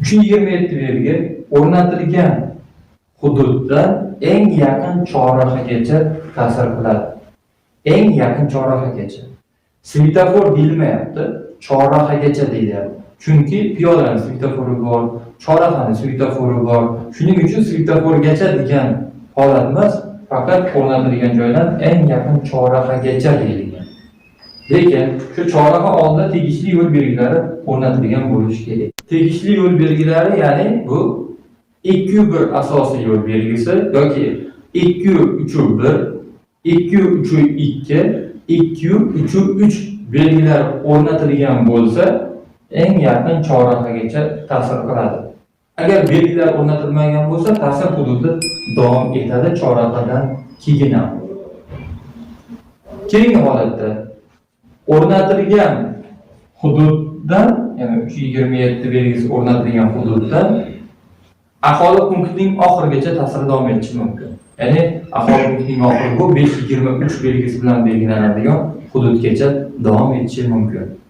327 belgi o'rnatilgan hududda eng yaqin chorrahagacha ta'sir qiladi. Eng yaqin chorrahagacha. Svetofor deyilmayapti, chorrahagacha deyilyapti. Chunki piyodaning svetofori bor, chorrahaning svetofori bor. Shuning uchun svetoforgacha degan holat emas, faqat o'rnatilgan joydan eng yaqin chorrahagacha deyilgan. Lekin shu chorraha oldida tegishli yo'l belgilari o'rnatilgan bo'lishi kerak. Tegishli yo'l belgilari, ya'ni bu 2-1 asosiy yo'l belgisi yoki 2-3-1, 2-3-2, 2-3-3 belgilar o'rnatilgan bo'lsa, eng yaqin chorrahagacha ta'sir qiladi. Agar belgilar o'rnatilmagan bo'lsa, ta'sir hududi davom etadi chorrahadan keyin ham. Keyingi holatda o'rnatilgan hududdan, ya'ni 327 belgisi o'rnatilgan hududdan aholi punktining oxirigacha ta'sir davom etishi mumkin. Ya'ni aholi punktining oxiri bu 523 belgisi bilan belgilanadigan hududgacha davom etishi mumkin.